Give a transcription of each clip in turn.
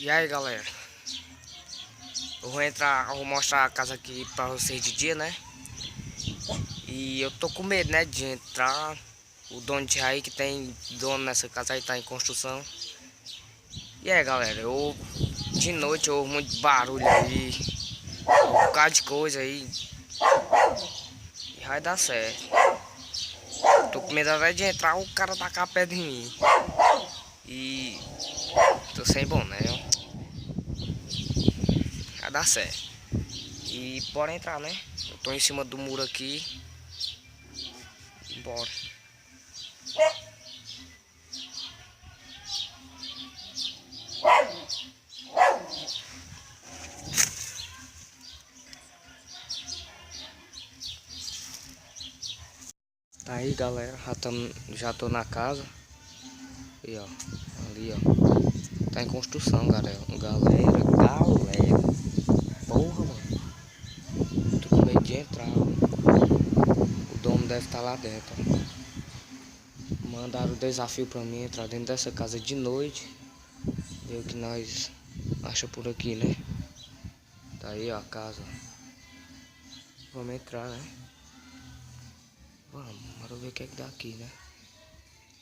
E aí, galera, eu vou mostrar a casa aqui pra vocês de dia, né? E eu tô com medo, né, de entrar. O dono de aí, que tem dono nessa casa aí, tá em construção. E aí, galera, de noite eu ouço muito barulho aí, um bocado de coisa aí, e vai dar certo. Tô com medo até de entrar, o cara tacar perto de mim. E tô sem boné, ó. Vai dar certo. E bora entrar, né? Eu tô em cima do muro aqui. Bora. Tá aí, galera, já tô na casa. E ó, ali ó, tá em construção, galera. Porra, mano, tô com medo de entrar, ó. O dono deve estar lá dentro, ó. Mandaram o desafio pra mim entrar dentro dessa casa de noite. Ver o que nós acha por aqui, né? Tá aí, ó, a casa. Vamos entrar, né? Vamos, bora ver o que é que dá aqui, né?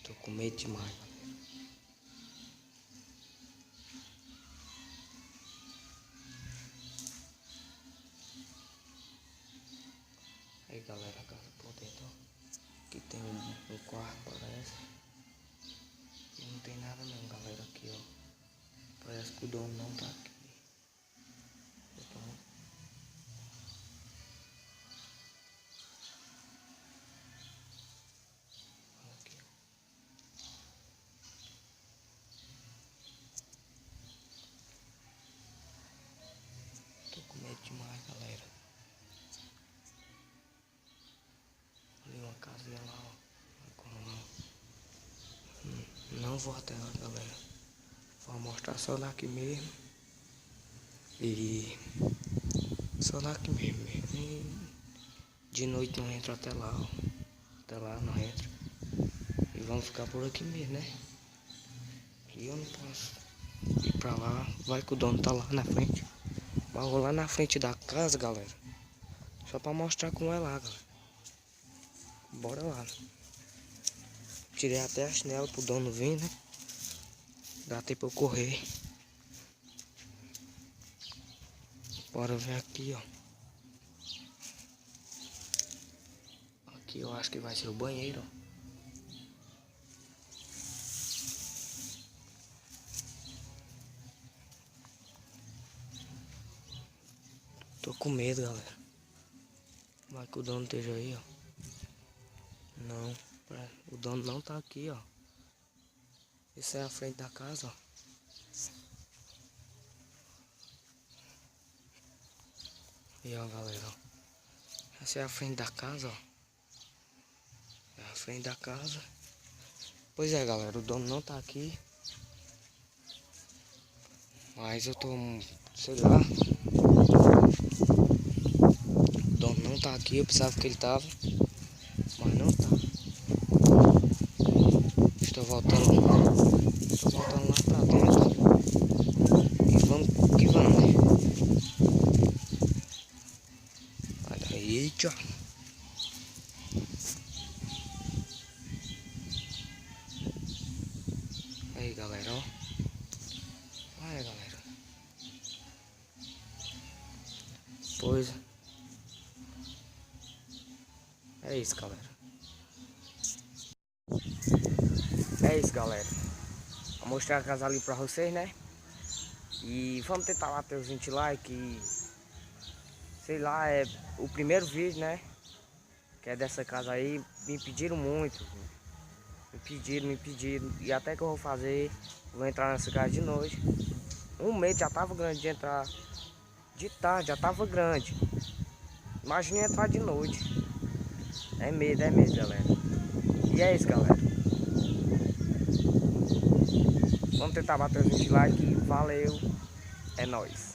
Tô com medo demais. Aí, galera, a casa por dentro, ó. Aqui tem um quarto, parece. E não tem nada não, galera, aqui, ó. Parece que o dono não tá aqui. Então, aqui, ó. Tô com medo demais, galera. Ali uma casinha lá, ó. Não vou até lá, galera. Vou mostrar só daqui mesmo. E só daqui mesmo. E de noite não entra até lá, ó. Até lá não entra. E vamos ficar por aqui mesmo, né? E eu não posso ir pra lá. Vai que o dono tá lá na frente. Mas eu vou lá na frente da casa, galera. Só pra mostrar como é lá, galera. Bora lá. Tirei até a chinela pro dono vir, né? Dá tempo eu correr. Bora ver aqui, ó. Aqui eu acho que vai ser o banheiro, ó. Tô com medo, galera. Vai que o dono esteja aí, ó. Não, o dono não tá aqui, ó. Essa é a frente da casa, ó. E ó, galera, ó. Essa é a frente da casa, ó. É a frente da casa. Pois é, galera, o dono não tá aqui. Mas eu tô, sei lá. O dono não tá aqui, eu pensava que ele tava. Mas não tá. Estou voltando lá pra dentro. E vamos que vamos, né? Olha aí, tchau. Aí, galera, ó. Olha, galera. Pois é isso, galera. É isso, galera. Vou mostrar a casa ali pra vocês, né? E vamos tentar bater os 20 likes. E, sei lá, é o primeiro vídeo, né? Que é dessa casa aí. Me pediram muito. Me pediram. E até que eu vou fazer. Vou entrar nessa casa de noite. Um mês já tava grande de entrar. De tarde já tava grande. Imagina entrar de noite. É medo, galera. E é isso, galera. Vamos tentar bater os 20 likes. Valeu. É nóis.